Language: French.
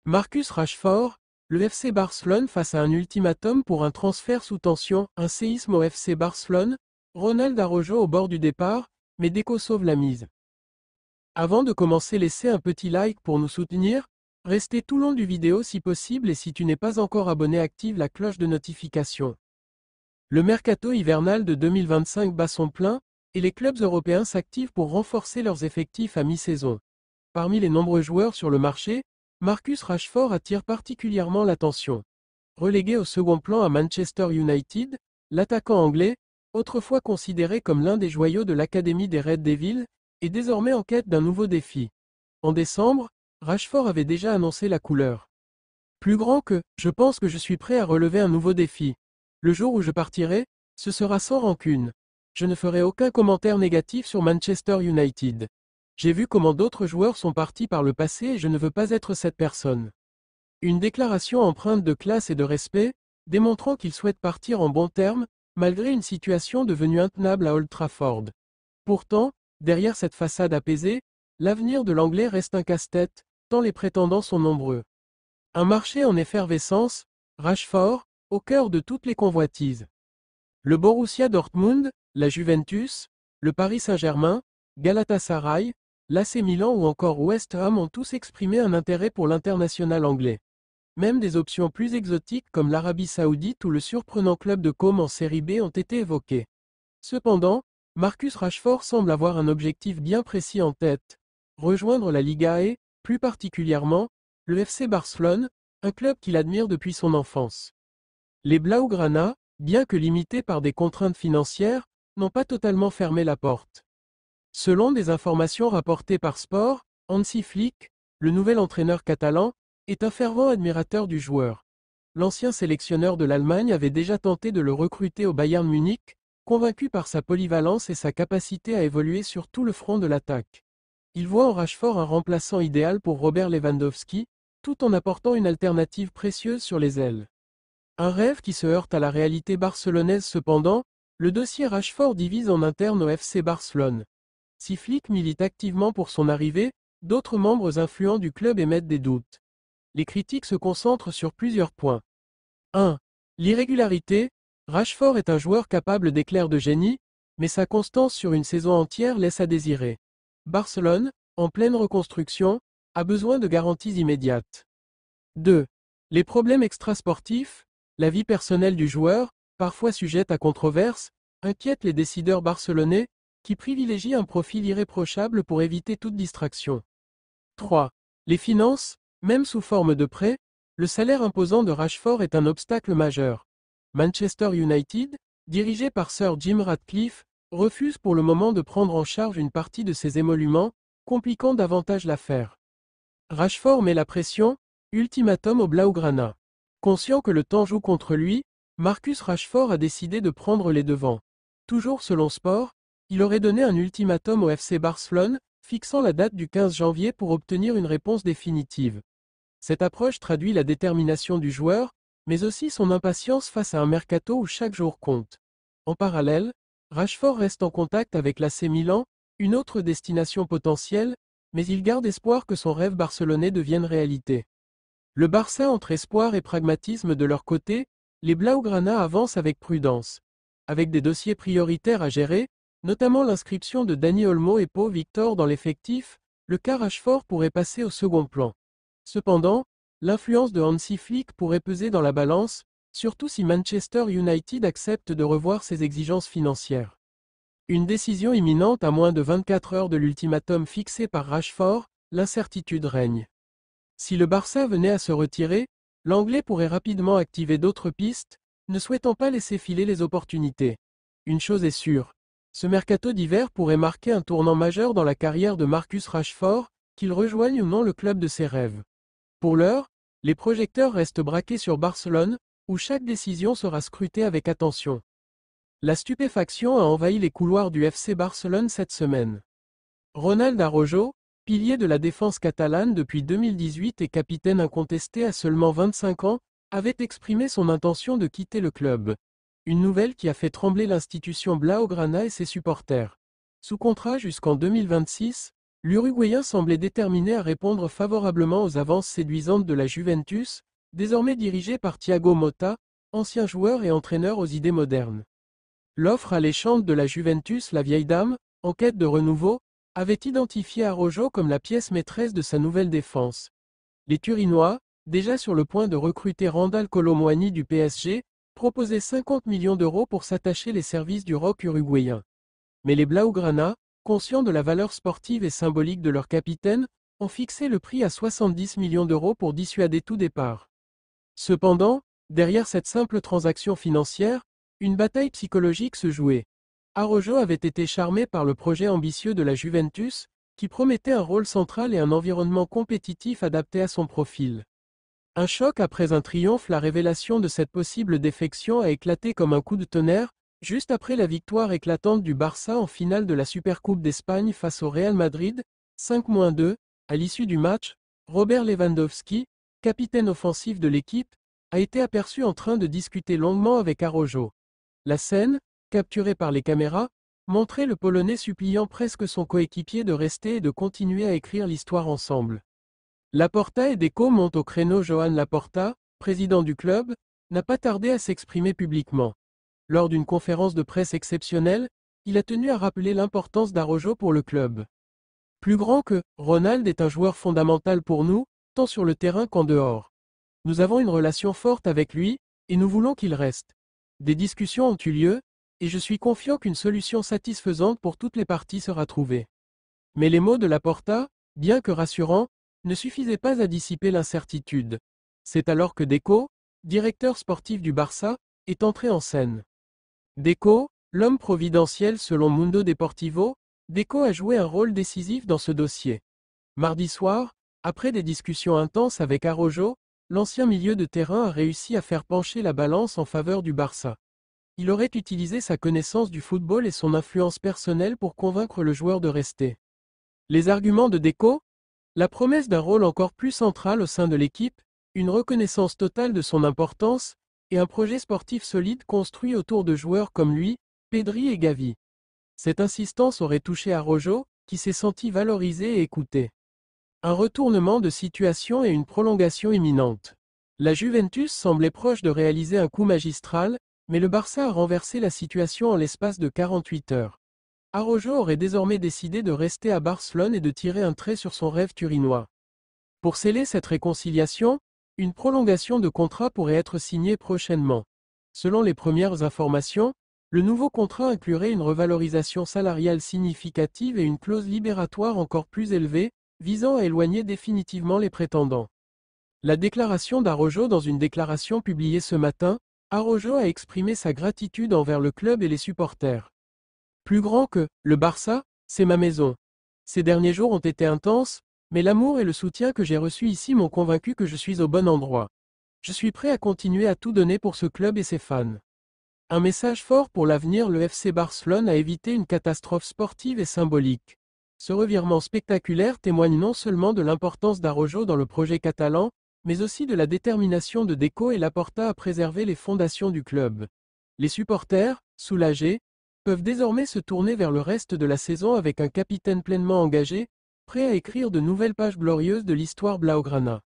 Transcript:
Marcus Rashford, le FC Barcelone face à un ultimatum pour un transfert sous tension, un séisme au FC Barcelone, Ronald Araujo au bord du départ, mais Deco sauve la mise. Avant de commencer, laissez un petit like pour nous soutenir, restez tout long du vidéo si possible et si tu n'es pas encore abonné active la cloche de notification. Le mercato hivernal de 2025 bat son plein, et les clubs européens s'activent pour renforcer leurs effectifs à mi-saison. Parmi les nombreux joueurs sur le marché, Marcus Rashford attire particulièrement l'attention. Relégué au second plan à Manchester United, l'attaquant anglais, autrefois considéré comme l'un des joyaux de l'académie des Red Devils, est désormais en quête d'un nouveau défi. En décembre, Rashford avait déjà annoncé la couleur. Plus grand que « Je pense que je suis prêt à relever un nouveau défi. Le jour où je partirai, ce sera sans rancune. Je ne ferai aucun commentaire négatif sur Manchester United. J'ai vu comment d'autres joueurs sont partis par le passé et je ne veux pas être cette personne. » Une déclaration empreinte de classe et de respect, démontrant qu'il souhaite partir en bons termes, malgré une situation devenue intenable à Old Trafford. Pourtant, derrière cette façade apaisée, l'avenir de l'Anglais reste un casse-tête, tant les prétendants sont nombreux. Un marché en effervescence, Rashford, au cœur de toutes les convoitises. Le Borussia Dortmund, la Juventus, le Paris Saint-Germain, Galatasaray, l'AC Milan ou encore West Ham ont tous exprimé un intérêt pour l'international anglais. Même des options plus exotiques comme l'Arabie Saoudite ou le surprenant club de Côme en Série B ont été évoquées. Cependant, Marcus Rashford semble avoir un objectif bien précis en tête, rejoindre la Liga et, plus particulièrement, le FC Barcelone, un club qu'il admire depuis son enfance. Les Blaugrana, bien que limités par des contraintes financières, n'ont pas totalement fermé la porte. Selon des informations rapportées par Sport, Hansi Flick, le nouvel entraîneur catalan, est un fervent admirateur du joueur. L'ancien sélectionneur de l'Allemagne avait déjà tenté de le recruter au Bayern Munich, convaincu par sa polyvalence et sa capacité à évoluer sur tout le front de l'attaque. Il voit en Rashford un remplaçant idéal pour Robert Lewandowski, tout en apportant une alternative précieuse sur les ailes. Un rêve qui se heurte à la réalité barcelonaise cependant, le dossier Rashford divise en interne au FC Barcelone. Si Flick milite activement pour son arrivée, d'autres membres influents du club émettent des doutes. Les critiques se concentrent sur plusieurs points. 1. L'irrégularité. Rashford est un joueur capable d'éclairs de génie, mais sa constance sur une saison entière laisse à désirer. Barcelone, en pleine reconstruction, a besoin de garanties immédiates. 2. Les problèmes extrasportifs. La vie personnelle du joueur, parfois sujette à controverse, inquiète les décideurs barcelonais, qui privilégient un profil irréprochable pour éviter toute distraction. 3. Les finances, même sous forme de prêt, le salaire imposant de Rashford est un obstacle majeur. Manchester United, dirigé par Sir Jim Ratcliffe, refuse pour le moment de prendre en charge une partie de ses émoluments, compliquant davantage l'affaire. Rashford met la pression, ultimatum au Blaugrana. Conscient que le temps joue contre lui, Marcus Rashford a décidé de prendre les devants. Toujours selon Sport, il aurait donné un ultimatum au FC Barcelone, fixant la date du 15 janvier pour obtenir une réponse définitive. Cette approche traduit la détermination du joueur, mais aussi son impatience face à un mercato où chaque jour compte. En parallèle, Rashford reste en contact avec l'AC Milan, une autre destination potentielle, mais il garde espoir que son rêve barcelonais devienne réalité. Le Barça entre espoir et pragmatisme de leur côté, les Blaugrana avancent avec prudence. Avec des dossiers prioritaires à gérer, notamment l'inscription de Dani Olmo et Pau Victor dans l'effectif, le cas Rashford pourrait passer au second plan. Cependant, l'influence de Hansi Flick pourrait peser dans la balance, surtout si Manchester United accepte de revoir ses exigences financières. Une décision imminente à moins de 24 heures de l'ultimatum fixé par Rashford, l'incertitude règne. Si le Barça venait à se retirer, l'Anglais pourrait rapidement activer d'autres pistes, ne souhaitant pas laisser filer les opportunités. Une chose est sûre, ce mercato d'hiver pourrait marquer un tournant majeur dans la carrière de Marcus Rashford, qu'il rejoigne ou non le club de ses rêves. Pour l'heure, les projecteurs restent braqués sur Barcelone, où chaque décision sera scrutée avec attention. La stupéfaction a envahi les couloirs du FC Barcelone cette semaine. Ronald Araujo, pilier de la défense catalane depuis 2018 et capitaine incontesté à seulement 25 ans, avait exprimé son intention de quitter le club. Une nouvelle qui a fait trembler l'institution Blaugrana et ses supporters. Sous contrat jusqu'en 2026, L'Uruguayen semblait déterminé à répondre favorablement aux avances séduisantes de la Juventus, désormais dirigée par Thiago Motta, ancien joueur et entraîneur aux idées modernes. L'offre alléchante de la Juventus, la vieille dame, en quête de renouveau, avait identifié Araujo comme la pièce maîtresse de sa nouvelle défense. Les Turinois, déjà sur le point de recruter Randal Kolo Muani du PSG, proposaient 50 millions d'euros pour s'attacher les services du rock uruguayen. Mais les Blaugrana, conscients de la valeur sportive et symbolique de leur capitaine, ont fixé le prix à 70 millions d'euros pour dissuader tout départ. Cependant, derrière cette simple transaction financière, une bataille psychologique se jouait. Araujo avait été charmé par le projet ambitieux de la Juventus, qui promettait un rôle central et un environnement compétitif adapté à son profil. Un choc après un triomphe, la révélation de cette possible défection a éclaté comme un coup de tonnerre, juste après la victoire éclatante du Barça en finale de la Supercoupe d'Espagne face au Real Madrid, 5-2, à l'issue du match, Robert Lewandowski, capitaine offensif de l'équipe, a été aperçu en train de discuter longuement avec Araujo. La scène, capturée par les caméras, montrait le Polonais suppliant presque son coéquipier de rester et de continuer à écrire l'histoire ensemble. Laporta et Deco montent au créneau. Joan Laporta, président du club, n'a pas tardé à s'exprimer publiquement. Lors d'une conférence de presse exceptionnelle, il a tenu à rappeler l'importance d'Araujo pour le club. Plus grand que, Ronald est un joueur fondamental pour nous, tant sur le terrain qu'en dehors. Nous avons une relation forte avec lui, et nous voulons qu'il reste. Des discussions ont eu lieu, et je suis confiant qu'une solution satisfaisante pour toutes les parties sera trouvée. Mais les mots de Laporta, bien que rassurants, ne suffisaient pas à dissiper l'incertitude. C'est alors que Deco, directeur sportif du Barça, est entré en scène. Deco, l'homme providentiel selon Mundo Deportivo, Deco a joué un rôle décisif dans ce dossier. Mardi soir, après des discussions intenses avec Araujo, l'ancien milieu de terrain a réussi à faire pencher la balance en faveur du Barça. Il aurait utilisé sa connaissance du football et son influence personnelle pour convaincre le joueur de rester. Les arguments de Deco? La promesse d'un rôle encore plus central au sein de l'équipe, une reconnaissance totale de son importance, et un projet sportif solide construit autour de joueurs comme lui, Pedri et Gavi. Cette insistance aurait touché Araujo, qui s'est senti valorisé et écouté. Un retournement de situation et une prolongation imminente. La Juventus semblait proche de réaliser un coup magistral, mais le Barça a renversé la situation en l'espace de 48 heures. Araujo aurait désormais décidé de rester à Barcelone et de tirer un trait sur son rêve turinois. Pour sceller cette réconciliation, une prolongation de contrat pourrait être signée prochainement. Selon les premières informations, le nouveau contrat inclurait une revalorisation salariale significative et une clause libératoire encore plus élevée, visant à éloigner définitivement les prétendants. La déclaration d'Araujo. Dans une déclaration publiée ce matin, Araujo a exprimé sa gratitude envers le club et les supporters. Plus grand que « le Barça, c'est ma maison ». Ces derniers jours ont été intenses, mais l'amour et le soutien que j'ai reçus ici m'ont convaincu que je suis au bon endroit. Je suis prêt à continuer à tout donner pour ce club et ses fans. Un message fort pour l'avenir. Le FC Barcelone a évité une catastrophe sportive et symbolique. Ce revirement spectaculaire témoigne non seulement de l'importance d'Araujo dans le projet catalan, mais aussi de la détermination de Deco et Laporta à préserver les fondations du club. Les supporters, soulagés, peuvent désormais se tourner vers le reste de la saison avec un capitaine pleinement engagé, prêt à écrire de nouvelles pages glorieuses de l'histoire blaugrana.